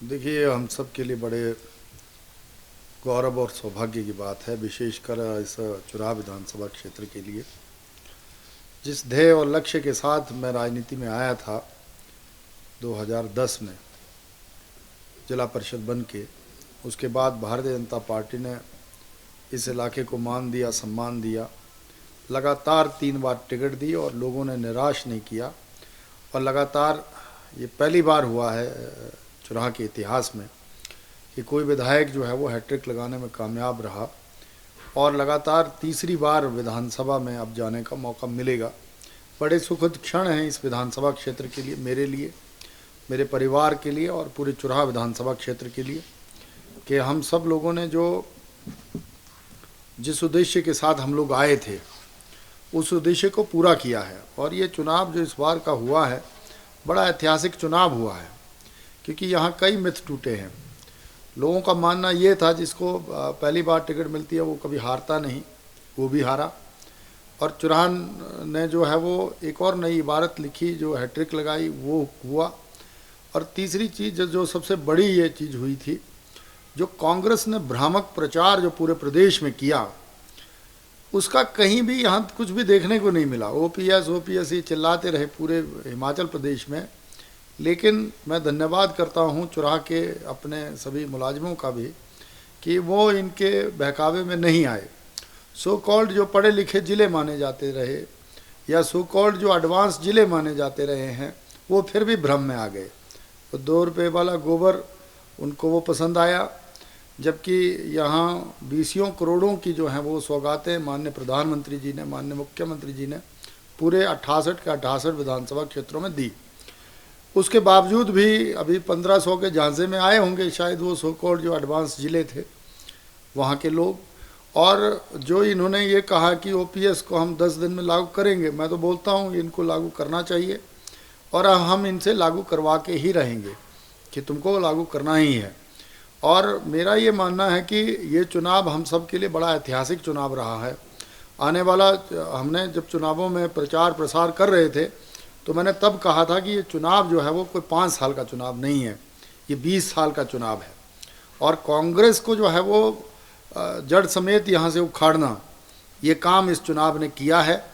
देखिए, हम सब के लिए बड़े गौरव और सौभाग्य की बात है, विशेषकर इस चुराह विधानसभा क्षेत्र के लिए। जिस ध्येय और लक्ष्य के साथ मैं राजनीति में आया था 2010 में जिला परिषद बन के, उसके बाद भारतीय जनता पार्टी ने इस इलाके को मान दिया, सम्मान दिया। लगातार 3 बार टिकट दी और लोगों ने निराश नहीं किया। और लगातार ये पहली बार हुआ है चुराह के इतिहास में कि कोई विधायक जो है वो हैट्रिक लगाने में कामयाब रहा, और लगातार तीसरी बार विधानसभा में अब जाने का मौका मिलेगा। बड़े सुखद क्षण हैं इस विधानसभा क्षेत्र के लिए, मेरे लिए, मेरे परिवार के लिए और पूरे चुराह विधानसभा क्षेत्र के लिए, कि हम सब लोगों ने जिस उद्देश्य के साथ हम लोग आए थे उस उद्देश्य को पूरा किया है। और ये चुनाव जो इस बार का हुआ है बड़ा ऐतिहासिक चुनाव हुआ है, क्योंकि यहाँ कई मिथ टूटे हैं। लोगों का मानना ये था जिसको पहली बार टिकट मिलती है वो कभी हारता नहीं, वो भी हारा। और चुराह ने जो है वो एक और नई इबारत लिखी, जो हैट्रिक लगाई, वो हुआ। और तीसरी चीज़ जो सबसे बड़ी ये चीज़ हुई थी, जो कांग्रेस ने भ्रामक प्रचार जो पूरे प्रदेश में किया, उसका कहीं भी यहाँ कुछ भी देखने को नहीं मिला। ओपीएस ओपीएस ये चिल्लाते रहे पूरे हिमाचल प्रदेश में। लेकिन मैं धन्यवाद करता हूँ चुराह के अपने सभी मुलाजिमों का भी कि वो इनके बहकावे में नहीं आए। सो कॉल्ड जो पढ़े लिखे ज़िले माने जाते रहे, या सो कॉल्ड जो एडवांस ज़िले माने जाते रहे हैं, वो फिर भी भ्रम में आ गए। तो 2 रुपये वाला गोबर उनको वो पसंद आया, जबकि यहाँ बीसियों करोड़ों की जो हैं वो सौगातें माननीय प्रधानमंत्री जी ने, माननीय मुख्यमंत्री जी ने पूरे 68 के 68 विधानसभा क्षेत्रों में दी। उसके बावजूद भी अभी 1500 के झांसे में आए होंगे शायद वो सो कॉल्ड जो एडवांस ज़िले थे वहाँ के लोग। और जो इन्होंने ये कहा कि ओपीएस को हम 10 दिन में लागू करेंगे, मैं तो बोलता हूँ इनको लागू करना चाहिए, और हम इनसे लागू करवा के ही रहेंगे कि तुमको लागू करना ही है। और मेरा ये मानना है कि ये चुनाव हम सब के लिए बड़ा ऐतिहासिक चुनाव रहा है। आने वाला, हमने जब चुनावों में प्रचार प्रसार कर रहे थे तो मैंने तब कहा था कि ये चुनाव जो है वो कोई 5 साल का चुनाव नहीं है, ये 20 साल का चुनाव है। और कांग्रेस को जो है वो जड़ समेत यहाँ से उखाड़ना, ये काम इस चुनाव ने किया है।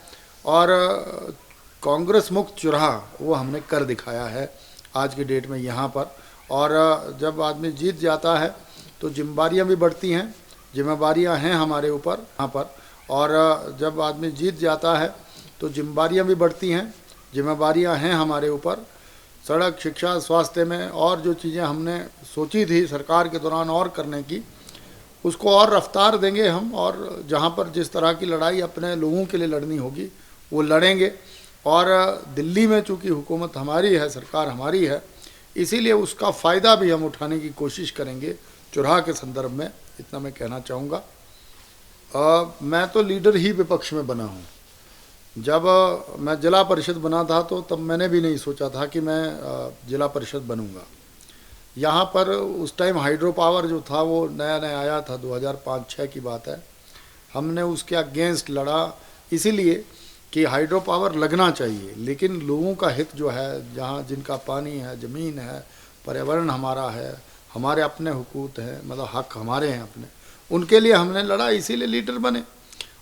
और कांग्रेस मुक्त चुराह वो हमने कर दिखाया है आज की डेट में यहाँ पर। और जब आदमी जीत जाता है तो जिम्मेदारियाँ भी बढ़ती हैं, जिम्मेदारियाँ हैं हमारे ऊपर यहाँ पर। और जब आदमी जीत जाता है तो जिम्मेदारियाँ भी बढ़ती हैं, जिम्मेदारियाँ हैं हमारे ऊपर। सड़क, शिक्षा, स्वास्थ्य में और जो चीज़ें हमने सोची थी सरकार के दौरान और करने की, उसको और रफ्तार देंगे हम। और जहाँ पर जिस तरह की लड़ाई अपने लोगों के लिए लड़नी होगी वो लड़ेंगे। और दिल्ली में चूँकि हुकूमत हमारी है, सरकार हमारी है, इसीलिए उसका फ़ायदा भी हम उठाने की कोशिश करेंगे चुराह के संदर्भ में, इतना मैं कहना चाहूँगा। मैं तो लीडर ही विपक्ष में बना हूँ। जब मैं जिला परिषद बना था तो तब मैंने भी नहीं सोचा था कि मैं जिला परिषद बनूंगा। यहाँ पर उस टाइम हाइड्रो पावर जो था वो नया नया आया था, 2005-06 की बात है। हमने उसके अगेंस्ट लड़ा, इसीलिए कि हाइड्रो पावर लगना चाहिए, लेकिन लोगों का हित जो है, जहाँ जिनका पानी है, ज़मीन है, पर्यावरण हमारा है, हमारे अपने हुकूक हैं, मतलब हक हमारे हैं अपने, उनके लिए हमने लड़ा, इसीलिए लीडर बने।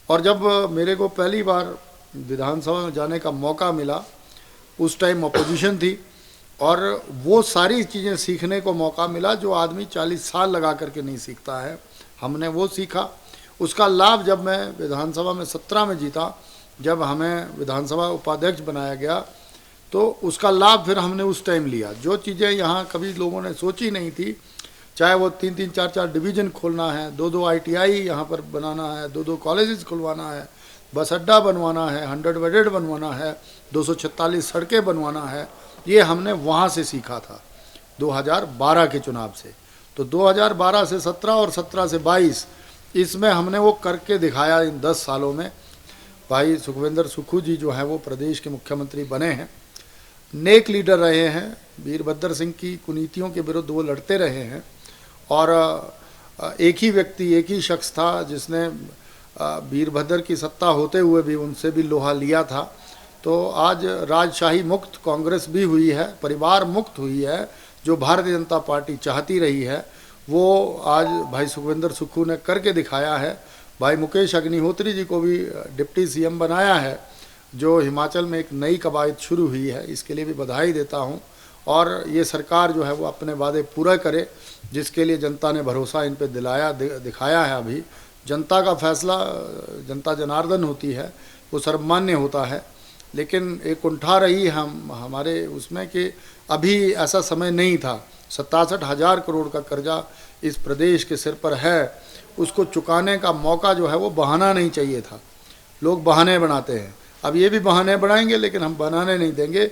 और जब मेरे को पहली बार विधानसभा में जाने का मौका मिला, उस टाइम अपोजिशन थी, और वो सारी चीज़ें सीखने को मौका मिला जो आदमी 40 साल लगा करके नहीं सीखता है, हमने वो सीखा। उसका लाभ जब मैं विधानसभा में 17 में जीता, जब हमें विधानसभा उपाध्यक्ष बनाया गया, तो उसका लाभ फिर हमने उस टाइम लिया। जो चीज़ें यहाँ कभी लोगों ने सोची नहीं थी, चाहे वो 3-3, 4-4 डिवीज़न खोलना है, 2-2 ITI यहाँ पर बनाना है, 2-2 कॉलेजेस खुलवाना है, बस अड्डा बनवाना है, 100 बेडेड बनवाना है, 246 सड़कें बनवाना है, ये हमने वहाँ से सीखा था 2012 के चुनाव से। तो 2012 से 17 और 17 से 22, इसमें हमने वो करके दिखाया इन 10 सालों में। भाई सुखविंदर सुक्खू जी जो हैं वो प्रदेश के मुख्यमंत्री बने हैं, नेक लीडर रहे हैं, वीरभद्र सिंह की कुनीतियों के विरुद्ध वो लड़ते रहे हैं। और एक ही व्यक्ति, एक ही शख्स था जिसने वीरभद्र की सत्ता होते हुए भी उनसे भी लोहा लिया था। तो आज राजशाही मुक्त कांग्रेस भी हुई है, परिवार मुक्त हुई है, जो भारतीय जनता पार्टी चाहती रही है वो आज भाई सुखविंदर सुक्खू ने करके दिखाया है। भाई मुकेश अग्निहोत्री जी को भी डिप्टी सीएम बनाया है, जो हिमाचल में एक नई कवायद शुरू हुई है, इसके लिए भी बधाई देता हूं। और ये सरकार जो है वो अपने वादे पूरा करे, जिसके लिए जनता ने भरोसा इन पे दिखाया है। अभी जनता का फैसला, जनता जनार्दन होती है, वो सर्वमान्य होता है। लेकिन एक कुंठा रही हमारे उसमें कि अभी ऐसा समय नहीं था। 67,000 करोड़ का कर्जा इस प्रदेश के सिर पर है, उसको चुकाने का मौका जो है वो बहाना नहीं चाहिए था। लोग बहाने बनाते हैं, अब ये भी बहाने बनाएंगे, लेकिन हम बनाने नहीं देंगे।